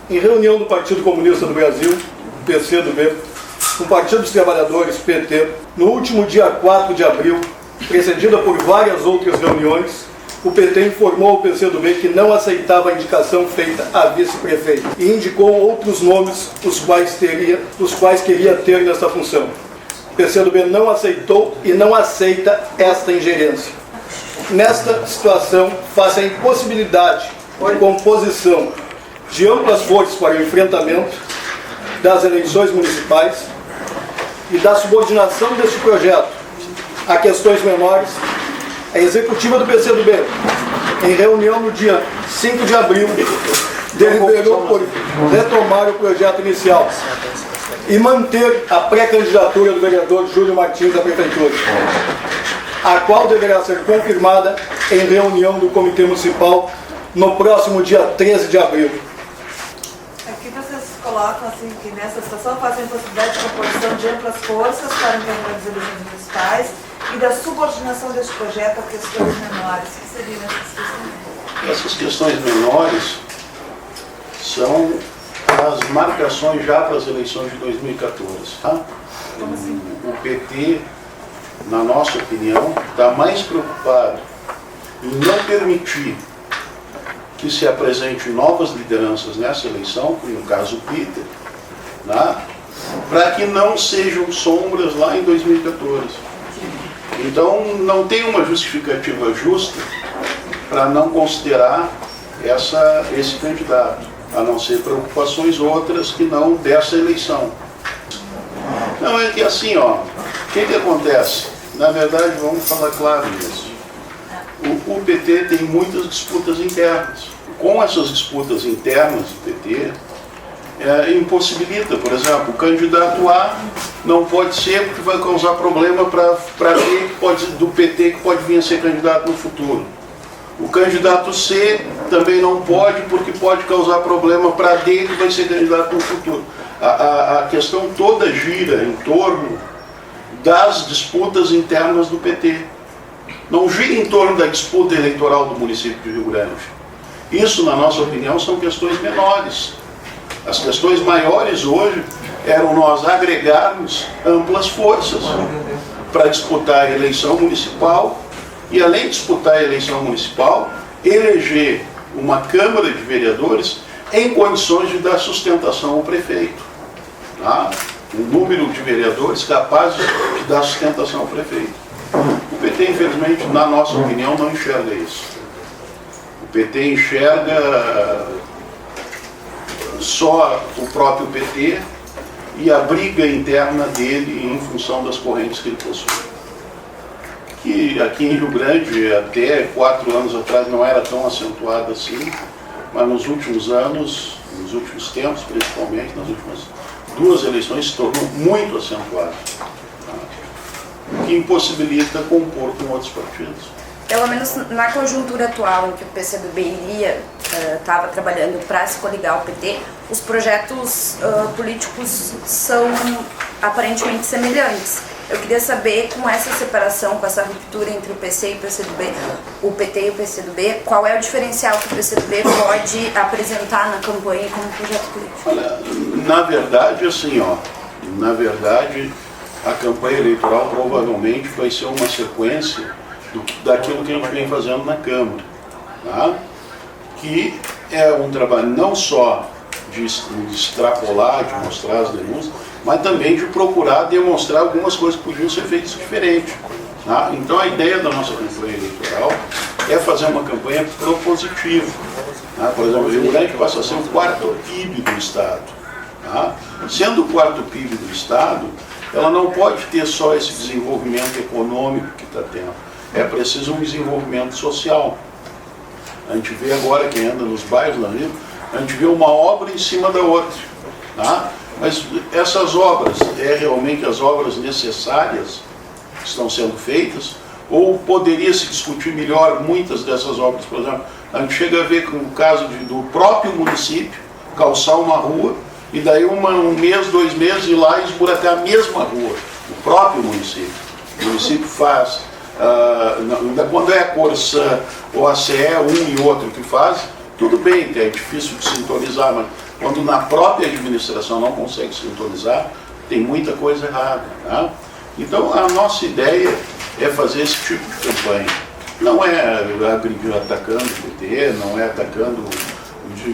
em reunião do Partido Comunista do Brasil, PCdoB, com o Partido dos Trabalhadores, PT, no último dia 4 de abril, precedida por várias outras reuniões, o PT informou ao PCdoB que não aceitava a indicação feita a vice-prefeito e indicou outros nomes os quais queria ter nesta função. O PCdoB não aceitou e não aceita esta ingerência. Nesta situação, face à impossibilidade de composição de amplas forças para o enfrentamento das eleições municipais e da subordinação deste projeto a questões menores, a executiva do PCdoB, em reunião no dia 5 de abril, deliberou por retomar o projeto inicial e manter a pré-candidatura do vereador Júlio Martins à prefeitura, a qual deverá ser confirmada em reunião do Comitê Municipal no próximo dia 13 de abril. Aqui vocês colocam assim que nessa situação fazem a possibilidade de composição de amplas forças para o enfrentamento das eleições municipais e da subordinação deste projeto a questões menores. O que seriam essas questões? Essas questões menores são as marcações já para as eleições de 2014. Tá? Como assim? O PT, na nossa opinião, está mais preocupado em não permitir que se apresente novas lideranças nessa eleição, como no caso o Peter, né? Para que não sejam sombras lá em 2014. Então, não tem uma justificativa justa para não considerar esse candidato, a não ser preocupações outras que não dessa eleição. Não, é que assim, ó, o que acontece? Na verdade, vamos falar claro nisso. O PT tem muitas disputas internas. Com essas disputas internas do PT, impossibilita, por exemplo, o candidato A não pode ser porque vai causar problema para B do PT que pode vir a ser candidato no futuro. O candidato C também não pode porque pode causar problema para D que vai ser candidato no futuro. A questão toda gira em torno das disputas internas do PT. Não gira em torno da disputa eleitoral do município de Rio Grande. Isso, na nossa opinião, são questões menores. As questões maiores hoje eram nós agregarmos amplas forças para disputar a eleição municipal e, além de disputar a eleição municipal, eleger uma Câmara de Vereadores em condições de dar sustentação ao prefeito. Tá? Um número de vereadores capazes de dar sustentação ao prefeito. O PT, infelizmente, na nossa opinião, não enxerga isso. O PT enxerga só o próprio PT e a briga interna dele em função das correntes que ele possui. Que aqui em Rio Grande, até 4 anos atrás, não era tão acentuada assim, mas nos últimos anos, nos últimos tempos principalmente, nas últimas 2 eleições, se tornou muito acentuado. O que impossibilita compor com outros partidos. Pelo menos na conjuntura atual em que o PCdoB estava trabalhando para se coligar ao PT, os projetos políticos são aparentemente semelhantes. Eu queria saber, com essa separação, com essa ruptura entre o PC e o PCdoB, o PT e o PCdoB, qual é o diferencial que o PCdoB pode apresentar na campanha como projeto político? Olha, na verdade, assim, ó, na verdade, a campanha eleitoral provavelmente vai ser uma sequência daquilo que a gente vem fazendo na Câmara, tá? Que é um trabalho não só de extrapolar, de mostrar as denúncias, mas também de procurar demonstrar algumas coisas que podiam ser feitas diferente. Tá? Então a ideia da nossa campanha eleitoral é fazer uma campanha propositiva. Tá? Por exemplo, o Rio Grande passa a ser o 4º PIB do Estado. Tá? Sendo o 4º PIB do Estado, ela não pode ter só esse desenvolvimento econômico que está tendo. É preciso um desenvolvimento social. A gente vê agora, quem anda nos bairros da Rio, a gente vê uma obra em cima da outra. Tá? Mas essas obras, realmente as obras necessárias que estão sendo feitas? Ou poderia se discutir melhor muitas dessas obras? Por exemplo, a gente chega a ver com o caso do próprio município calçar uma rua e daí um mês, 2 meses ir lá e esburacar a mesma rua, o próprio município. O município faz, quando é a Corsã ou a CE, um e outro que faz, tudo bem, é difícil de sintonizar, mas quando na própria administração não consegue sintonizar, tem muita coisa errada. Tá? Então a nossa ideia é fazer esse tipo de campanha. Não é atacando o PT, não é atacando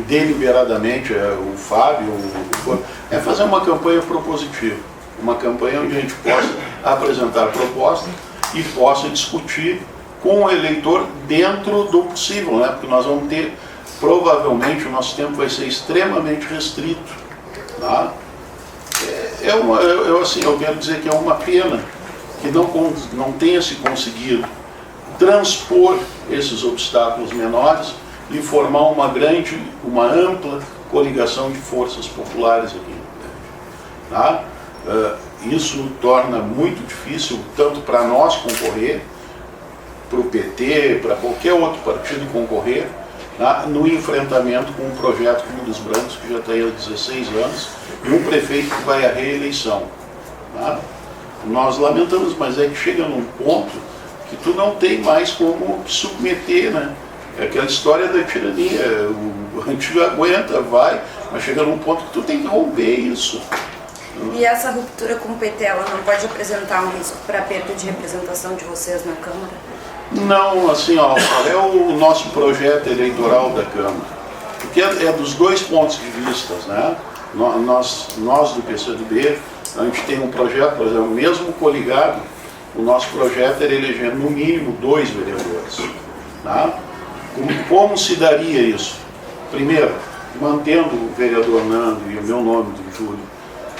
deliberadamente o Fábio, é fazer uma campanha propositiva, uma campanha onde a gente possa apresentar proposta e possa discutir com o eleitor dentro do possível, né? Porque nós vamos ter, provavelmente, o nosso tempo vai ser extremamente restrito. Tá? Eu quero dizer que é uma pena que não tenha se conseguido transpor esses obstáculos menores e formar uma ampla coligação de forças populares aqui. Tá? Isso torna muito difícil, tanto para nós concorrer, para o PT, para qualquer outro partido concorrer, tá? No enfrentamento com um projeto como o dos Brancos, que já está aí há 16 anos, e um prefeito que vai à reeleição. Tá? Nós lamentamos, mas é que chega num ponto que tu não tem mais como submeter, né? É aquela história da tirania, o antigo aguenta, vai, mas chega num ponto que tu tem que romper isso. E essa ruptura com o PT, ela não pode apresentar um risco para a perda de representação de vocês na Câmara? Não, assim, ó, qual é o nosso projeto eleitoral da Câmara? Porque é dos dois pontos de vista, né? Nós do PCdoB, a gente tem um projeto, por exemplo, mesmo coligado, o nosso projeto era eleger no mínimo 2 vereadores. Tá? Como se daria isso? Primeiro, mantendo o vereador Nando e o meu nome do Júlio,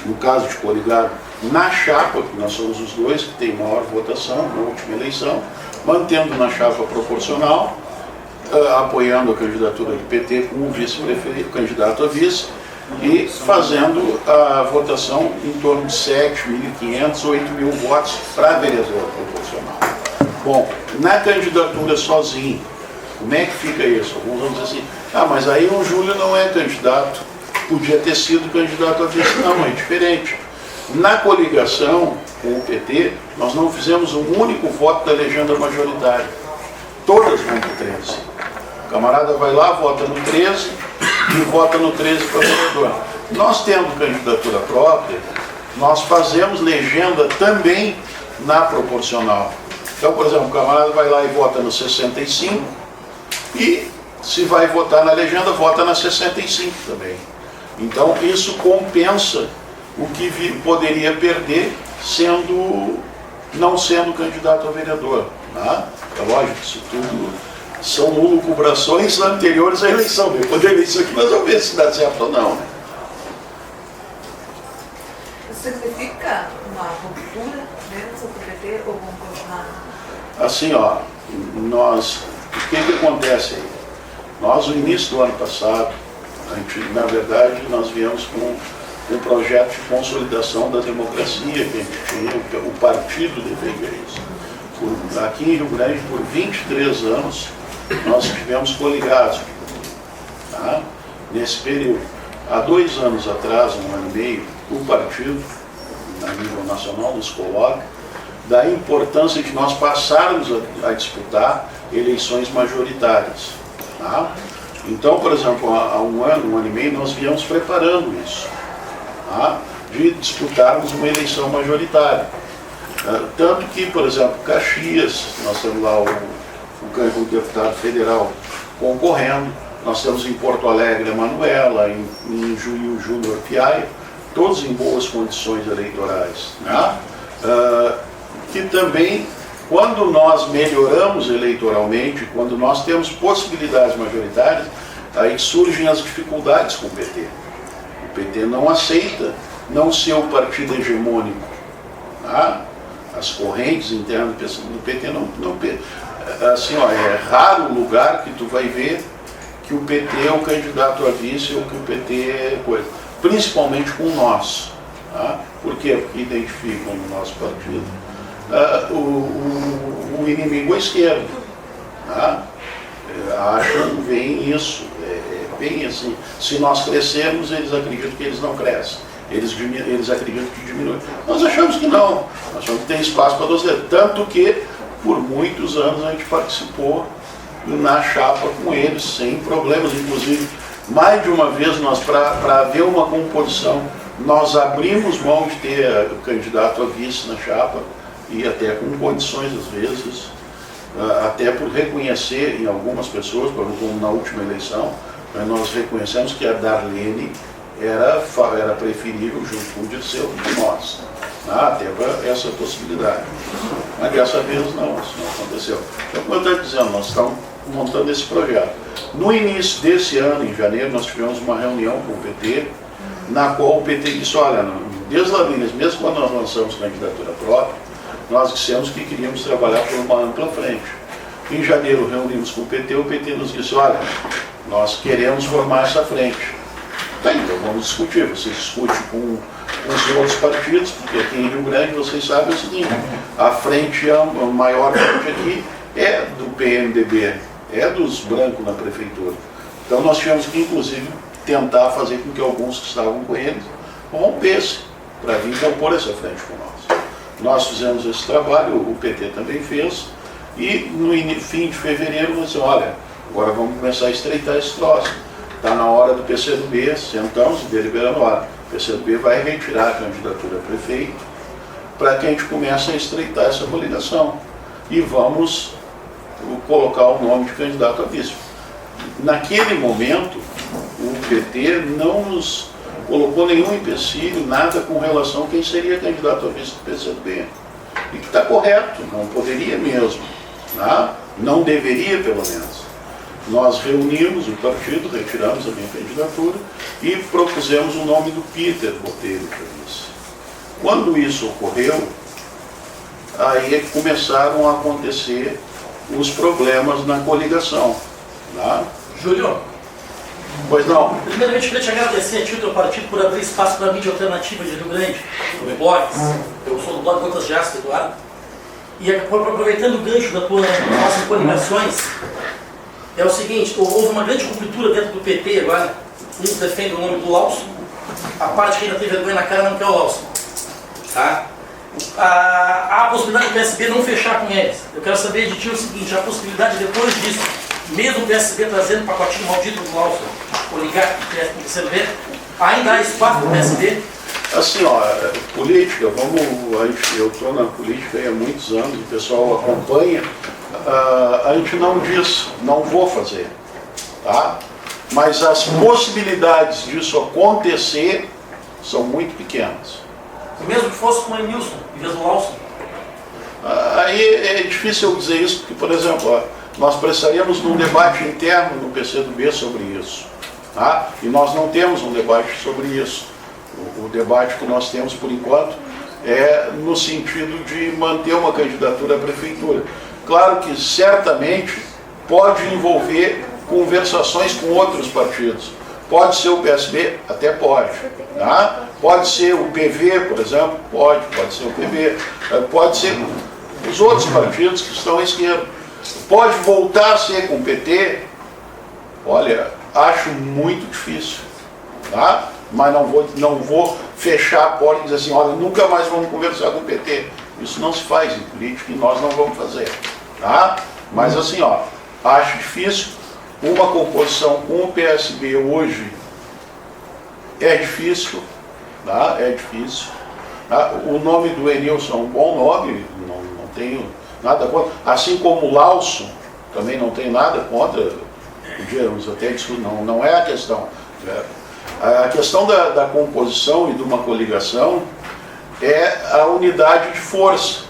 no caso de coligado, na chapa, que nós somos os dois que tem maior votação na última eleição, mantendo na chapa proporcional, apoiando a candidatura do PT com o vice-prefeito, candidato a vice, e fazendo a votação em torno de 7.500, 8.000 votos para vereador proporcional. Bom, na candidatura sozinho, como é que fica isso? Alguns vão dizer assim, mas aí o Júlio não é candidato, podia ter sido candidato a vice. Não, é diferente. Na coligação com o PT, nós não fizemos um único voto da legenda majoritária. Todas vão para o 13. O camarada vai lá, vota no 13 e vota no 13 para vereador. Nós tendo candidatura própria, nós fazemos legenda também na proporcional. Então, por exemplo, o camarada vai lá e vota no 65 e, se vai votar na legenda, vota na 65 também. Então, isso compensa o que poderia perder não sendo candidato a vereador. Tá? É lógico, isso tudo são lucubrações anteriores à eleição. Depois da eleição que nós vamos ver se dá certo ou não. Né? Isso significa uma ruptura dentro do PT ou vamos continuar? Assim, ó, o que acontece aí? Nós, no início do ano passado, na verdade, nós viemos com um projeto de consolidação da democracia que a gente tinha, o partido defendia isso. Aqui em Rio Grande, por 23 anos, nós estivemos coligados. Tá? Nesse período. Há 2 anos atrás, 1 ano e meio, o partido, a nível nacional, nos coloca da importância de nós passarmos a disputar eleições majoritárias. Tá? Então, por exemplo, há 1 ano e meio, nós viemos preparando isso, tá? De disputarmos uma eleição majoritária. Tanto que, por exemplo, Caxias, nós temos lá o deputado federal concorrendo, nós temos em Porto Alegre a Manuela, em Juiz o Júnior Piaia, todos em boas condições eleitorais. Né? Que também, quando nós melhoramos eleitoralmente, quando nós temos possibilidades majoritárias, aí surgem as dificuldades com o PT. O PT não aceita não ser o partido hegemônico. Tá? As correntes internas do PT não assim, ó, é raro o lugar que tu vai ver que o PT é o candidato a vice ou que o PT é coisa. Principalmente com nós. Tá? Por quê? Porque identificam no nosso partido o inimigo à esquerda. Tá? Acham, veem isso. Bem assim, se nós crescermos, eles acreditam que eles não crescem. Eles acreditam que diminui. Nós achamos que não. Nós achamos que tem espaço para todos eles. Tanto que, por muitos anos, a gente participou na chapa com eles, sem problemas. Inclusive, Mais de uma vez, nós, para haver uma composição, nós abrimos mão de ter o candidato a vice na chapa, e até com condições, às vezes, até por reconhecer em algumas pessoas, como na última eleição, nós reconhecemos que a Darlene era preferível junto com o Dirceu de nós. Até essa possibilidade. Mas dessa vez não, isso não aconteceu. Então, como eu estou dizendo, nós estamos montando esse projeto. No início desse ano, em janeiro, nós tivemos uma reunião com o PT, na qual o PT disse, olha, desde lá no início, mesmo quando nós lançamos candidatura própria, nós dissemos que queríamos trabalhar por uma ampla frente. Em janeiro reunimos com o PT nos disse, olha, nós queremos formar essa frente. Tá, então vamos discutir, você discute com os outros partidos, porque aqui em Rio Grande vocês sabem o seguinte, a frente, a maior frente aqui é do PMDB, é dos brancos na prefeitura. Então nós tivemos que, inclusive, tentar fazer com que alguns que estavam com eles rompessem para vir compor essa frente com nós. Nós fizemos esse trabalho, o PT também fez, e no fim de fevereiro nós dissemos, olha, agora vamos começar a estreitar esse troço. Está na hora do PCdoB, sentamos e deliberamos, olha, o PCdoB vai retirar a candidatura a prefeito para que a gente comece a estreitar essa coligação. E vamos colocar o nome de candidato a vice. Naquele momento, o PT não nos colocou nenhum empecilho, nada com relação a quem seria candidato a vice do PCdoB. E que está correto, não poderia mesmo, tá? Não deveria pelo menos. Nós reunimos o partido, retiramos a minha candidatura e propusemos o nome do Peter Botelho para vice. Quando isso ocorreu, aí é que começaram a acontecer os problemas na coligação. Tá? Júlio, pois não. Primeiramente, eu queria te agradecer a ti e o teu partido por abrir espaço para a mídia alternativa de Rio Grande, no blogs. Eu sou do blog Gotas de Aço, Eduardo. E aproveitando o gancho das nossas coligações, é o seguinte, houve uma grande ruptura dentro do PT agora. Uns defendem o nome do Lawson, a parte que ainda tem vergonha na cara não quer o Lawson. Tá? Há a possibilidade do PSB não fechar com eles. Eu quero saber de ti o seguinte, a possibilidade depois disso, mesmo o PSB trazendo o pacotinho maldito do Lawson, coligar com o PSB, ainda há espaço para o PSB? Assim, ó, política, eu estou na política há muitos anos, o pessoal acompanha, a gente não diz, não vou fazer, tá? Mas as possibilidades disso acontecer são muito pequenas. Mesmo que fosse com o Emilson, em vez do Lawson? Aí é difícil eu dizer isso, porque, por exemplo, ó, nós precisaríamos de um debate interno no PCdoB sobre isso, tá? E nós não temos um debate sobre isso. O debate que nós temos, por enquanto, é no sentido de manter uma candidatura à prefeitura. Claro que, certamente, pode envolver conversações com outros partidos. Pode ser o PSB? Até pode. Tá? Pode ser o PV, por exemplo? Pode ser o PV. Pode ser os outros partidos que estão à esquerda. Pode voltar a ser com o PT? Olha, acho muito difícil. Tá? Mas não vou fechar a porta e dizer assim, olha, nunca mais vamos conversar com o PT. Isso não se faz em política e nós não vamos fazer. Tá? Mas assim, ó, acho difícil. Uma composição com o PSB hoje é difícil. Tá? É difícil. Tá? O nome do Enilson é um bom nome, não tenho nada contra. Assim como o Lawson, também não tenho nada contra. Podíamos até discutir, não é a questão. A questão da composição e de uma coligação é a unidade de força.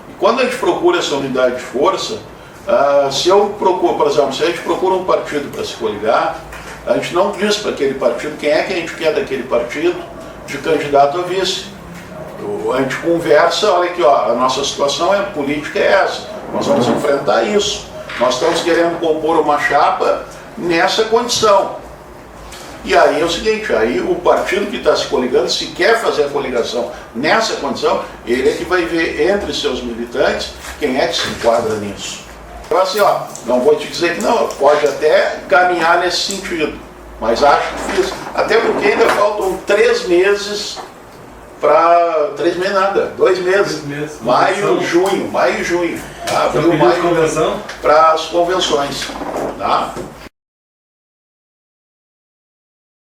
E quando a gente procura essa unidade de força, se eu procuro, por exemplo, se a gente procura um partido para se coligar, a gente não diz para aquele partido quem é que a gente quer daquele partido de candidato a vice. A gente conversa, olha aqui, ó, a nossa situação política é essa, nós vamos enfrentar isso. Nós estamos querendo compor uma chapa nessa condição. E aí é o seguinte, aí o partido que está se coligando, se quer fazer a coligação nessa condição, ele é que vai ver entre seus militantes quem é que se enquadra nisso. Então assim, ó, não vou te dizer que não, pode até caminhar nesse sentido, mas acho difícil. Até porque ainda faltam 3 meses para... 3 meses nada, 2 meses. Maio e junho. Abril, maio para as convenções. Tá?